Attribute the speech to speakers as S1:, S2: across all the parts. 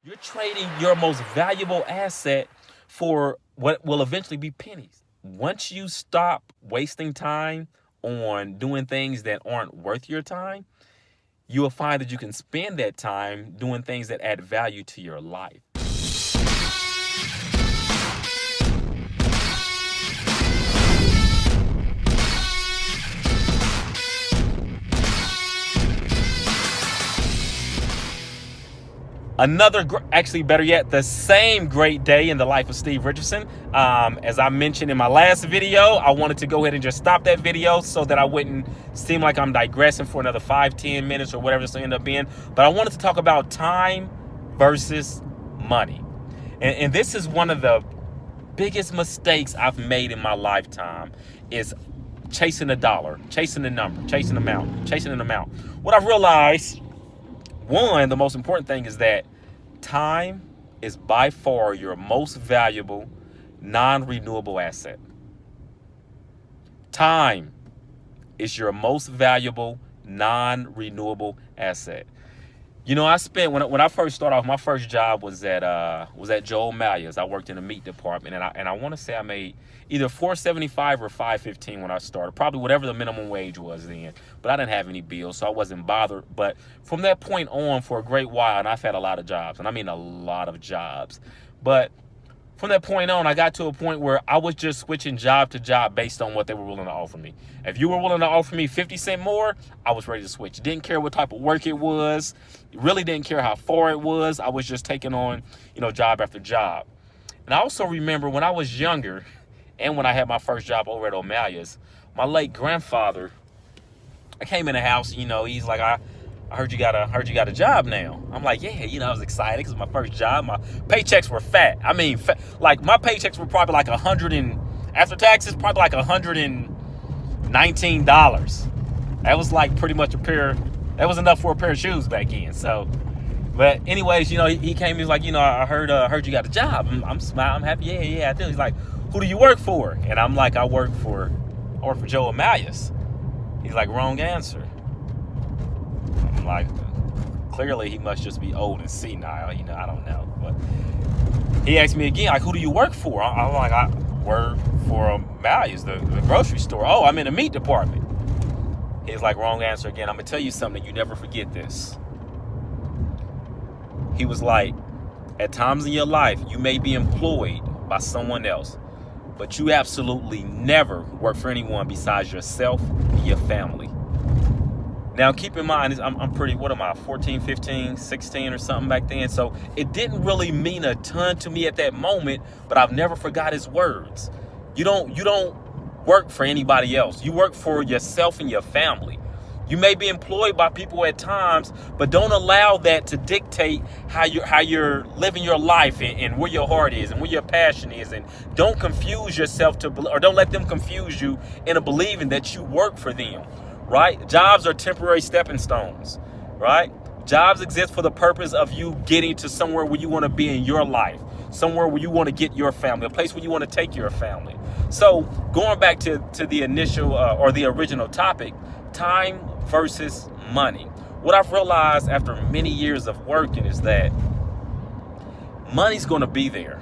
S1: You're trading your most valuable asset for what will eventually be pennies. Once you stop wasting time on doing things that aren't worth your time, you will find that you can spend that time doing things that add value to your life. Actually better yet, the same great day in the life of Steve Richardson. As I mentioned in my last video, I wanted to go ahead and just stop that video so that I wouldn't seem like I'm digressing for another 5-10 minutes or whatever this will end up being. But I wanted to talk about time versus money. And this is one of the biggest mistakes I've made in my lifetime, is chasing a dollar, chasing a number, chasing an amount. What I've realized, one, the most important thing is that time is by far your most valuable non-renewable asset. Time is your most valuable non-renewable asset. You know, I spent when I first started off, my first job was at Joel Mallia's. I worked in the meat department, and I want to say I made either $4.75 or $5.15 when I started, probably whatever the minimum wage was then. But I didn't have any bills, so I wasn't bothered. But from that point on, for a great while, and I've had a lot of jobs, and I mean a lot of jobs. But from that point on, I got to a point where I was just switching job to job based on what they were willing to offer me. If you were willing to offer me 50 cents more, I was ready to switch. Didn't care what type of work it was. Really didn't care how far it was. I was just taking on, job after job. And I also remember when I was younger and when I had my first job over at O'Malley's, my late grandfather, I came in the house, he's like, I heard you got a job now. I'm like, yeah, I was excited because my first job, my paychecks were fat. I mean, like my paychecks were probably like after taxes, probably like $119. That was like pretty much that was enough for a pair of shoes back then. So, but anyways, he came, he was like, I heard you got a job. I'm smiling, I'm happy. Yeah, I do. He's like, who do you work for? And I'm like, I work for Joe Mallia's. He's like, wrong answer. I'm like, clearly he must just be old and senile, I don't know. But he asked me again, like, who do you work for? I'm like, I work for Mallia's, the grocery store. Oh, I'm in the meat department. He's like, wrong answer again. I'm gonna tell you something, you never forget this. He was like, at times in your life, you may be employed by someone else, but you absolutely never work for anyone besides yourself and your family. Now, keep in mind, I'm pretty, 14, 15, 16 or something back then. So it didn't really mean a ton to me at that moment, but I've never forgot his words. You don't work for anybody else. You work for yourself and your family. You may be employed by people at times, but don't allow that to dictate how you're living your life and where your heart is and where your passion is. And don't confuse yourself or don't let them confuse you into believing that you work for them. Right? Jobs are temporary stepping stones, right? Jobs exist for the purpose of you getting to somewhere where you want to be in your life, somewhere where you want to get your family, a place where you want to take your family. So going back to the initial or the original topic, time versus money. What I've realized after many years of working is that money's going to be there.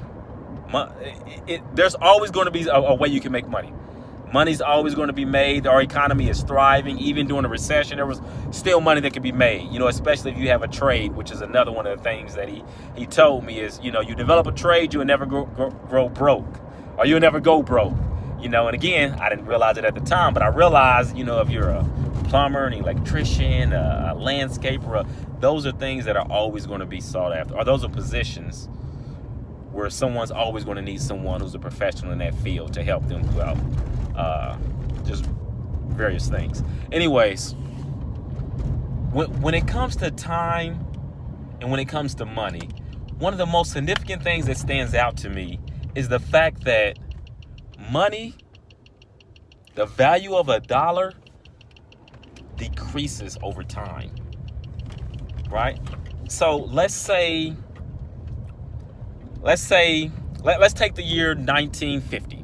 S1: There's always going to be a way you can make money. Money's always going to be made. Our economy is thriving. Even during a recession, there was still money that could be made, especially if you have a trade, which is another one of the things that he told me is, you develop a trade, you'll never grow broke, or you'll never go broke, and again, I didn't realize it at the time, but I realized, if you're a plumber, an electrician, a landscaper, those are things that are always going to be sought after, or those are positions where someone's always going to need someone who's a professional in that field to help them throughout just various things. Anyways, when it comes to time and when it comes to money, one of the most significant things that stands out to me is the fact that money, the value of a dollar, decreases over time, right? So let's take the year 1950.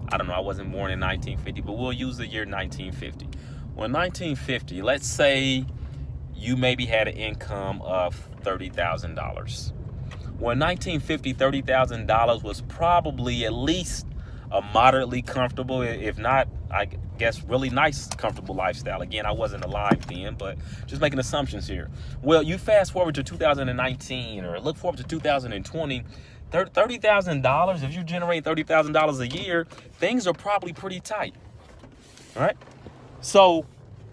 S1: I don't know, I wasn't born in 1950, but we'll use the year 1950. Well, in 1950, let's say you maybe had an income of $30,000. Well, in 1950, $30,000 was probably at least a moderately comfortable, if not, I guess, really nice, comfortable lifestyle. Again, I wasn't alive then, but just making assumptions here. Well, you fast forward to 2019 or look forward to 2020, $30,000, if you generate $30,000 a year, things are probably pretty tight. All right? So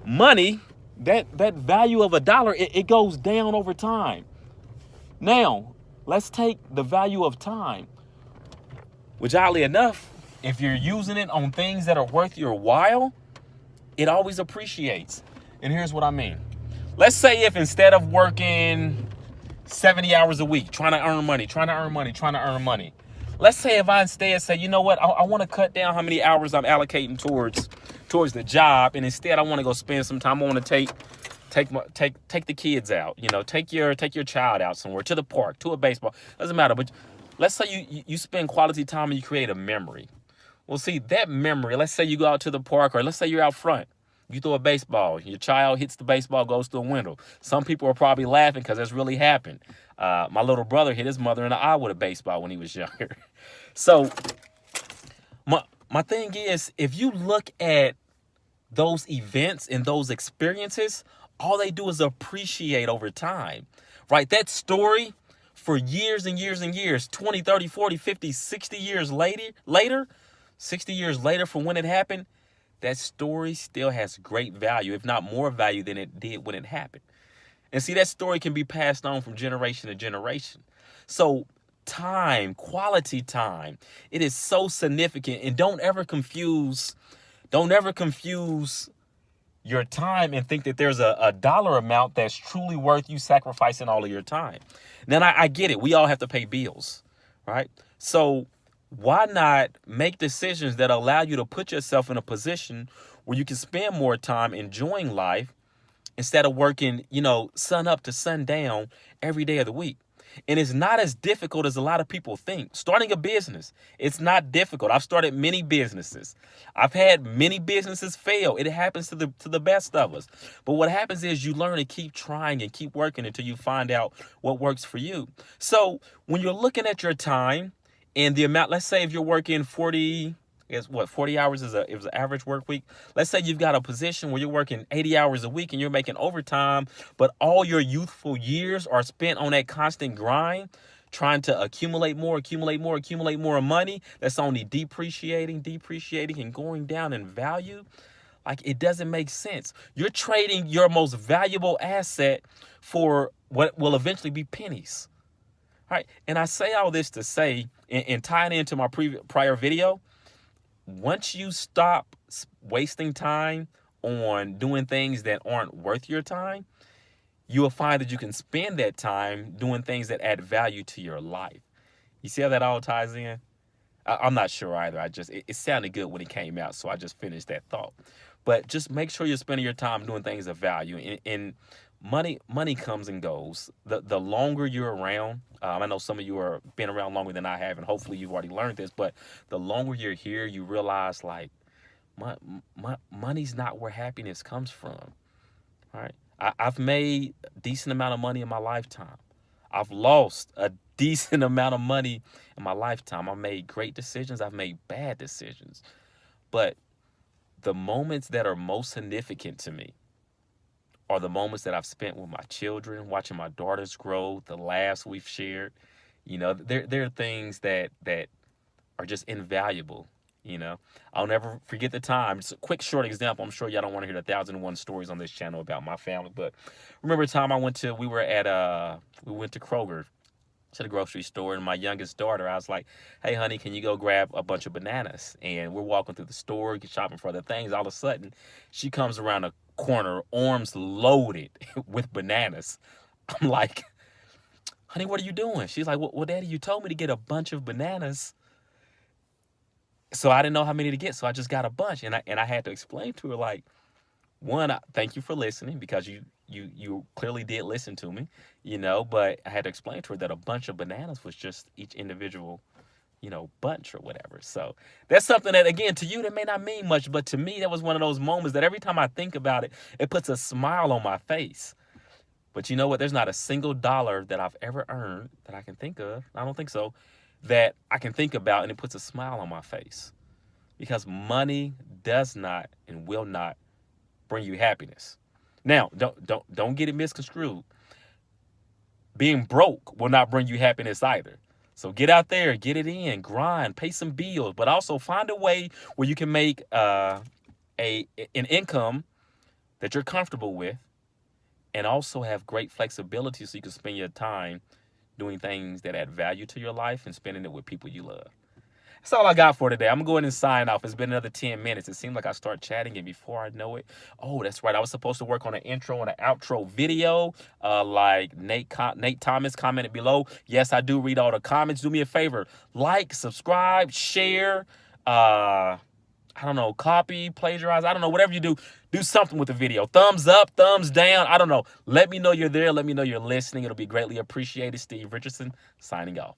S1: money, that value of a dollar, it goes down over time. Now, let's take the value of time, which oddly enough, if you're using it on things that are worth your while, it always appreciates. And here's what I mean. Let's say if instead of working 70 hours a week, trying to earn money, let's say if I instead say, you know what, I want to cut down how many hours I'm allocating towards the job, and instead I want to go spend some time. I want to take the kids out, take your child out somewhere, to the park, to a baseball, doesn't matter. But let's say you spend quality time and you create a memory. Well, see, that memory, let's say you go out to the park, or let's say you're out front, you throw a baseball, your child hits the baseball, goes through a window. Some people are probably laughing because that's really happened. My little brother hit his mother in the eye with a baseball when he was younger. So my thing is, if you look at those events and those experiences, all they do is appreciate over time, right? That story for years and years and years, 20, 30, 40, 50, 60 years later, 60 years later from when it happened, that story still has great value, if not more value than it did when it happened. And see, that story can be passed on from generation to generation. So time, quality time, it is so significant. And don't ever confuse your time and think that there's a dollar amount that's truly worth you sacrificing all of your time. Then I get it. We all have to pay bills, right? So why not make decisions that allow you to put yourself in a position where you can spend more time enjoying life instead of working, sun up to sundown every day of the week? And it's not as difficult as a lot of people think. Starting a business, it's not difficult. I've started many businesses. I've had many businesses fail. It happens to the best of us. But what happens is you learn to keep trying and keep working until you find out what works for you. So when you're looking at your time and the amount, let's say if you're working 40 hours is an average work week. Let's say you've got a position where you're working 80 hours a week and you're making overtime, but all your youthful years are spent on that constant grind, trying to accumulate more money that's only depreciating and going down in value. Like, it doesn't make sense. You're trading your most valuable asset for what will eventually be pennies. All right. And I say all this to say, and tying into my prior video, once you stop wasting time on doing things that aren't worth your time, you will find that you can spend that time doing things that add value to your life. You see how that all ties in? I'm not sure either. It sounded good when it came out, so I just finished that thought. But just make sure you're spending your time doing things of value. And money comes and goes. The longer you're around, I know some of you are been around longer than I have, and hopefully you've already learned this, but the longer you're here, you realize, like, money's not where happiness comes from. All right. I've made a decent amount of money in my lifetime. I've lost a decent amount of money in my lifetime. I've made great decisions. I've made bad decisions. But the moments that are most significant to me are the moments that I've spent with my children, watching my daughters grow, the laughs we've shared. There are things that are just invaluable. I'll never forget the time. Just a quick short example. I'm sure y'all don't want to hear the 1,001 stories on this channel about my family, but remember a time we went to Kroger, to the grocery store, and my youngest daughter, I was like, hey honey, can you go grab a bunch of bananas? And we're walking through the store, shopping for other things. All of a sudden, she comes around a corner, arms loaded with bananas. I'm like, honey, what are you doing? She's like, well, daddy, you told me to get a bunch of bananas, so I didn't know how many to get, so I just got a bunch. And I had to explain to her, like, one, thank you for listening, because you clearly did listen to me, but I had to explain to her that a bunch of bananas was just each individual, bunch or whatever. So that's something that, again, to you, that may not mean much, but to me, that was one of those moments that every time I think about it, it puts a smile on my face. But you know what? There's not a single dollar that I've ever earned that I can think of. I don't think so. That I can think about and it puts a smile on my face. Because money does not and will not bring you happiness. Now, don't get it misconstrued. Being broke will not bring you happiness either. So get out there, get it in, grind, pay some bills, but also find a way where you can make an income that you're comfortable with, and also have great flexibility so you can spend your time doing things that add value to your life and spending it with people you love. That's all I got for today. I'm going to go ahead and sign off. It's been another 10 minutes. It seemed like I start chatting, and before I know it, oh, that's right. I was supposed to work on an intro and an outro video, like Nate Thomas commented below. Yes, I do read all the comments. Do me a favor. Like, subscribe, share, I don't know, copy, plagiarize. I don't know, whatever you do, do something with the video. Thumbs up, thumbs down. I don't know. Let me know you're there. Let me know you're listening. It'll be greatly appreciated. Steve Richardson signing off.